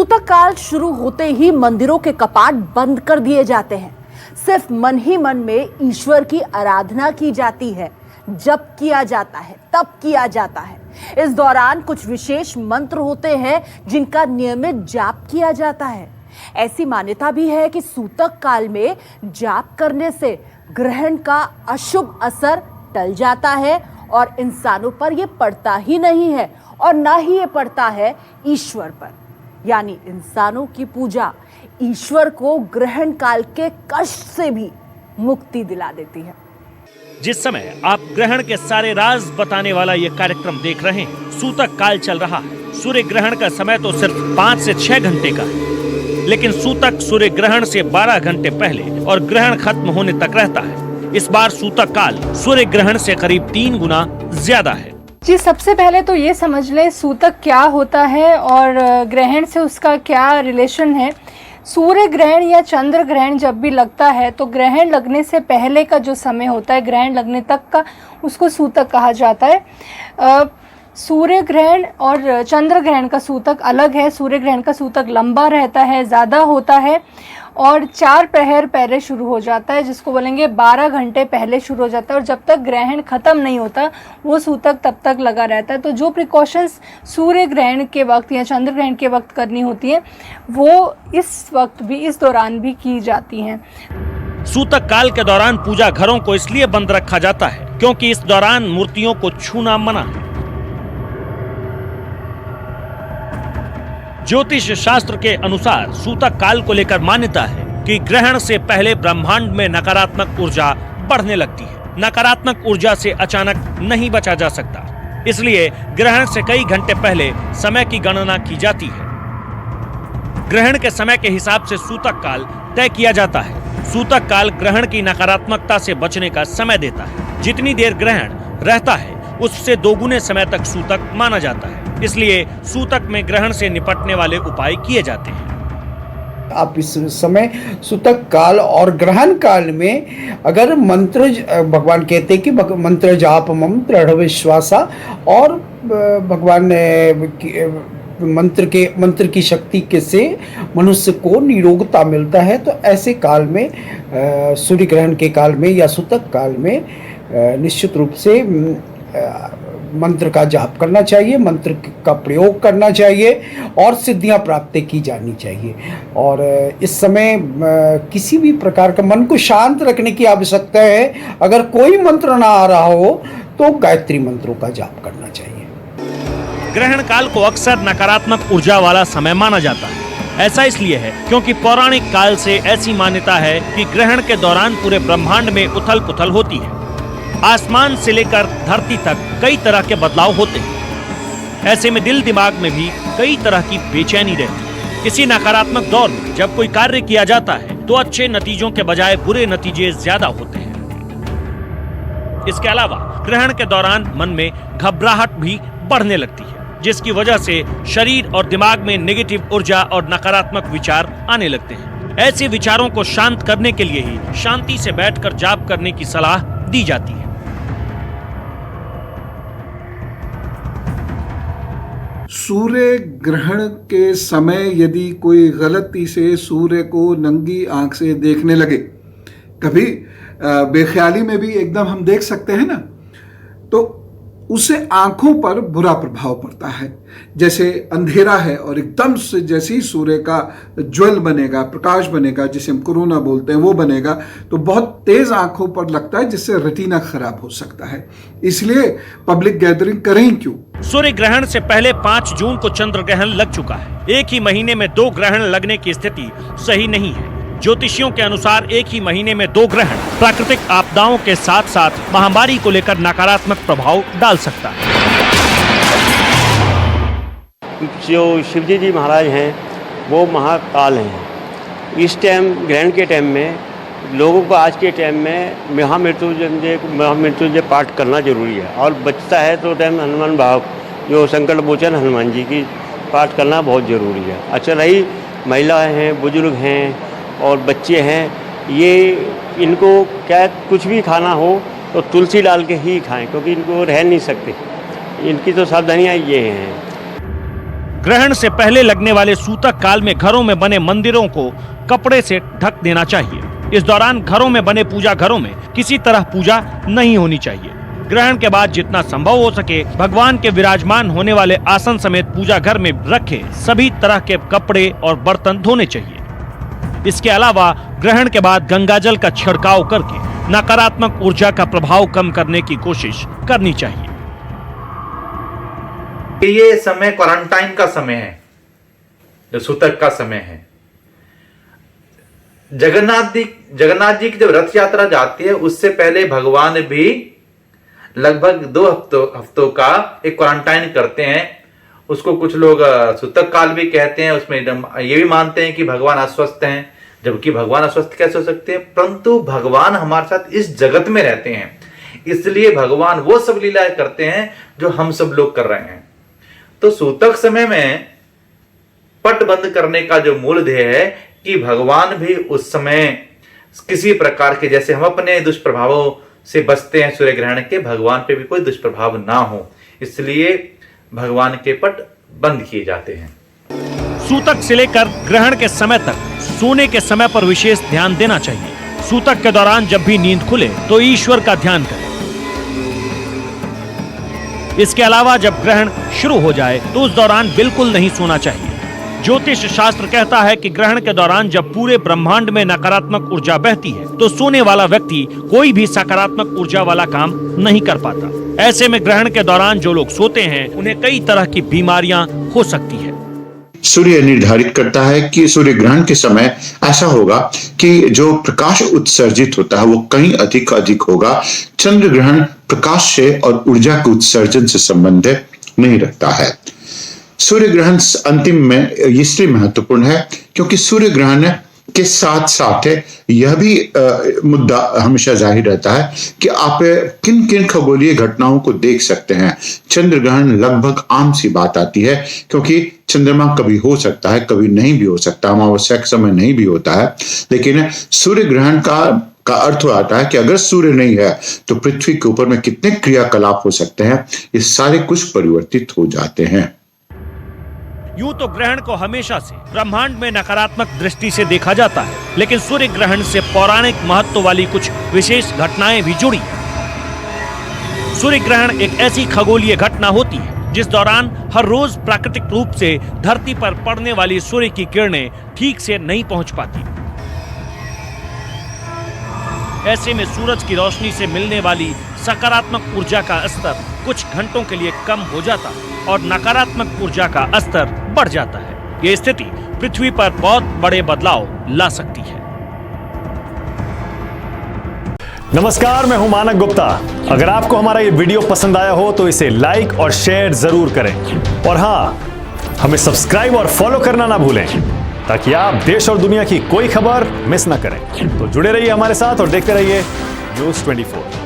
सूतक काल शुरू होते ही मंदिरों के कपाट बंद कर दिए जाते हैं। सिर्फ मन ही मन में ईश्वर की आराधना की जाती है, जप किया जाता है, तप किया जाता है। इस दौरान कुछ विशेष मंत्र होते हैं जिनका नियमित जाप किया जाता है। ऐसी मान्यता भी है कि सूतक काल में जाप करने से ग्रहण का अशुभ असर टल जाता है और इंसानों पर यह पड़ता ही नहीं है और ना ही ये पड़ता है ईश्वर पर। यानी इंसानों की पूजा ईश्वर को ग्रहण काल के कष्ट से भी मुक्ति दिला देती है। जिस समय आप ग्रहण के सारे राज बताने वाला ये कार्यक्रम देख रहे हैं, सूतक काल चल रहा है। सूर्य ग्रहण का समय तो सिर्फ 5 से 6 घंटे का है, लेकिन सूतक सूर्य ग्रहण से 12 घंटे पहले और ग्रहण खत्म होने तक रहता है। इस बार सूतक काल सूर्य ग्रहण से करीब 3 गुना ज्यादा है। जी, सबसे पहले तो ये समझ लें सूतक क्या होता है और ग्रहण से उसका क्या रिलेशन है। सूर्य ग्रहण या चंद्र ग्रहण जब भी लगता है तो ग्रहण लगने से पहले का जो समय होता है, ग्रहण लगने तक का, उसको सूतक कहा जाता है। सूर्य ग्रहण और चंद्र ग्रहण का सूतक अलग है। सूर्य ग्रहण का सूतक लंबा रहता है, ज़्यादा होता है और 4 प्रहर पहले शुरू हो जाता है, जिसको बोलेंगे 12 घंटे पहले शुरू हो जाता है और जब तक ग्रहण ख़त्म नहीं होता वो सूतक तब तक लगा रहता है। तो जो प्रिकॉशंस सूर्य ग्रहण के वक्त या चंद्र ग्रहण के वक्त करनी होती है वो इस वक्त भी, इस दौरान भी की जाती हैं। सूतक काल के दौरान पूजा घरों को इसलिए बंद रखा जाता है क्योंकि इस दौरान मूर्तियों को छूना मना है। ज्योतिष शास्त्र के अनुसार सूतक काल को लेकर मान्यता है कि ग्रहण से पहले ब्रह्मांड में नकारात्मक ऊर्जा बढ़ने लगती है। नकारात्मक ऊर्जा से अचानक नहीं बचा जा सकता, इसलिए ग्रहण से कई घंटे पहले समय की गणना की जाती है। ग्रहण के समय के हिसाब से सूतक काल तय किया जाता है। सूतक काल ग्रहण की नकारात्मकता से बचने का समय देता है। जितनी देर ग्रहण रहता है उससे 2 गुने समय तक सूतक माना जाता है, इसलिए सूतक में ग्रहण से निपटने वाले उपाय किए जाते हैं। आप इस समय सूतक काल और ग्रहण काल में अगर मंत्र, भगवान कहते हैं कि मंत्र जाप मम दृढ़ विश्वासा, और भगवान मंत्र की शक्ति के से मनुष्य को निरोगता मिलता है। तो ऐसे काल में, सूर्य ग्रहण के काल में या सूतक काल में निश्चित रूप से मंत्र का जाप करना चाहिए, मंत्र का प्रयोग करना चाहिए और सिद्धियां प्राप्त की जानी चाहिए। और इस समय किसी भी प्रकार का मन को शांत रखने की आवश्यकता है। अगर कोई मंत्र ना आ रहा हो तो गायत्री मंत्रों का जाप करना चाहिए। ग्रहण काल को अक्सर नकारात्मक ऊर्जा वाला समय माना जाता है। ऐसा इसलिए है क्योंकि पौराणिक काल से ऐसी मान्यता है कि ग्रहण के दौरान पूरे ब्रह्मांड में उथल पुथल होती है। आसमान से लेकर धरती तक कई तरह के बदलाव होते हैं। ऐसे में दिल दिमाग में भी कई तरह की बेचैनी रहती है। किसी नकारात्मक दौर में जब कोई कार्य किया जाता है तो अच्छे नतीजों के बजाय बुरे नतीजे ज्यादा होते हैं। इसके अलावा ग्रहण के दौरान मन में घबराहट भी बढ़ने लगती है, जिसकी वजह से शरीर और दिमाग में नेगेटिव ऊर्जा और नकारात्मक विचार आने लगते हैं। ऐसे विचारों को शांत करने के लिए ही शांति से बैठकर जाप करने की सलाह दी जाती है। सूर्य ग्रहण के समय यदि कोई गलती से सूर्य को नंगी आंख से देखने लगे, कभी बेख्याली में भी एकदम हम देख सकते हैं ना, तो उससे आंखों पर बुरा प्रभाव पड़ता है। जैसे अंधेरा है और एकदम से जैसे ही सूर्य का ज्वल बनेगा, प्रकाश बनेगा, जिसे हम कोरोना बोलते हैं, वो बनेगा तो बहुत तेज आंखों पर लगता है, जिससे रेटिना खराब हो सकता है। इसलिए पब्लिक गैदरिंग करें क्यों? सूर्य ग्रहण से पहले 5 जून को चंद्र ग्रहण लग चुका है। एक ही महीने में 2 ग्रहण लगने की स्थिति सही नहीं है। ज्योतिषियों के अनुसार एक ही महीने में 2 ग्रहण प्राकृतिक आपदाओं के साथ साथ महामारी को लेकर नकारात्मक प्रभाव डाल सकता है। जो शिवजी जी महाराज हैं वो महाकाल हैं। इस टाइम ग्रहण के टाइम में लोगों को, आज के टाइम में महामृत्युंजय पाठ करना जरूरी है और बचता है तो टाइम हनुमान भाव, जो संकट मोचन हनुमान जी की पाठ करना बहुत ज़रूरी है। अच्छा, रही महिलाएं हैं, बुजुर्ग हैं और बच्चे हैं, ये इनको क्या कुछ भी खाना हो तो तुलसी डाल के ही खाएं, क्योंकि इनको रह नहीं सकते। इनकी तो सावधानियाँ ये हैं। ग्रहण से पहले लगने वाले सूतक काल में घरों में बने मंदिरों को कपड़े से ढक देना चाहिए। इस दौरान घरों में बने पूजा घरों में किसी तरह पूजा नहीं होनी चाहिए। ग्रहण के बाद जितना संभव हो सके भगवान के विराजमान होने वाले आसन समेत पूजा घर में रखे सभी तरह के कपड़े और बर्तन धोने चाहिए। इसके अलावा ग्रहण के बाद गंगाजल का छिड़काव करके नकारात्मक ऊर्जा का प्रभाव कम करने की कोशिश करनी चाहिए। ये समय क्वारंटाइन का समय है, जो सूतक का समय है। जगन्नाथ जी की जब रथ यात्रा जाती है उससे पहले भगवान भी लगभग 2 हफ्तों का एक क्वारंटाइन करते हैं। उसको कुछ लोग सूतक काल भी कहते हैं। उसमें ये भी मानते हैं कि भगवान अस्वस्थ हैं, जबकि भगवान अस्वस्थ कैसे हो सकते हैं? परंतु भगवान हमारे साथ इस जगत में रहते हैं, इसलिए भगवान वो सब लीलाएं करते हैं जो हम सब लोग कर रहे हैं। तो सूतक समय में पट बंद करने का जो मूल ध्येय है कि भगवान भी उस समय किसी प्रकार के, जैसे हम अपने दुष्प्रभावों से बचते हैं सूर्य ग्रहण के, भगवान पे भी कोई दुष्प्रभाव ना हो, इसलिए भगवान के पट बंद किए जाते हैं। सूतक से लेकर ग्रहण के समय तक सोने के समय पर विशेष ध्यान देना चाहिए। सूतक के दौरान जब भी नींद खुले तो ईश्वर का ध्यान करें। इसके अलावा जब ग्रहण शुरू हो जाए तो उस दौरान बिल्कुल नहीं सोना चाहिए। ज्योतिष शास्त्र कहता है कि ग्रहण के दौरान जब पूरे ब्रह्मांड में नकारात्मक ऊर्जा बहती है तो सोने वाला व्यक्ति कोई भी सकारात्मक ऊर्जा वाला काम नहीं कर पाता। ऐसे में ग्रहण के दौरान जो लोग सोते हैं उन्हें कई तरह की बीमारियां हो सकती है। सूर्य निर्धारित करता है कि सूर्य ग्रहण के समय ऐसा होगा कि जो प्रकाश उत्सर्जित होता है वो कहीं अधिक होगा। चंद्र ग्रहण प्रकाश से और ऊर्जा के उत्सर्जन से संबंधित नहीं रखता है। सूर्य ग्रहण अंतिम में इसलिए महत्वपूर्ण है क्योंकि सूर्य ग्रहण के साथ साथ यह भी मुद्दा हमेशा जाहिर रहता है कि आप किन किन खगोलीय घटनाओं को देख सकते हैं। चंद्र ग्रहण लगभग आम सी बात आती है क्योंकि चंद्रमा कभी हो सकता है, कभी नहीं भी हो सकता, अमावस्या के समय नहीं भी होता है। लेकिन सूर्य ग्रहण का अर्थ आता है कि अगर सूर्य नहीं है तो पृथ्वी के ऊपर में कितने क्रियाकलाप हो सकते हैं, ये सारे कुछ परिवर्तित हो जाते हैं। यूं तो ग्रहण को हमेशा से ब्रह्मांड में नकारात्मक दृष्टि से देखा जाता है, लेकिन सूर्य ग्रहण से पौराणिक महत्व वाली कुछ विशेष घटनाएं भी जुड़ी हैं। सूर्य ग्रहण एक ऐसी खगोलीय घटना होती है जिस दौरान हर रोज प्राकृतिक रूप से धरती पर पड़ने वाली सूर्य की किरणें ठीक से नहीं पहुंच पाती। ऐसे में सूरज की रोशनी से मिलने वाली सकारात्मक ऊर्जा का स्तर कुछ घंटों के लिए कम हो जाता और नकारात्मक ऊर्जा का स्तर बढ़ जाता है। ये स्थिति पृथ्वी पर बहुत बड़े बदलाव ला सकती है। नमस्कार, मैं हूं मानक गुप्ता। अगर आपको हमारा ये वीडियो पसंद आया हो तो इसे लाइक और शेयर जरूर करें और हाँ, हमें सब्सक्राइब और फॉलो करना ना भूलें ताकि आप देश और दुनिया की कोई खबर मिस ना करें। तो जुड़े रहिए हमारे साथ और देखते रहिए न्यूज़ 24।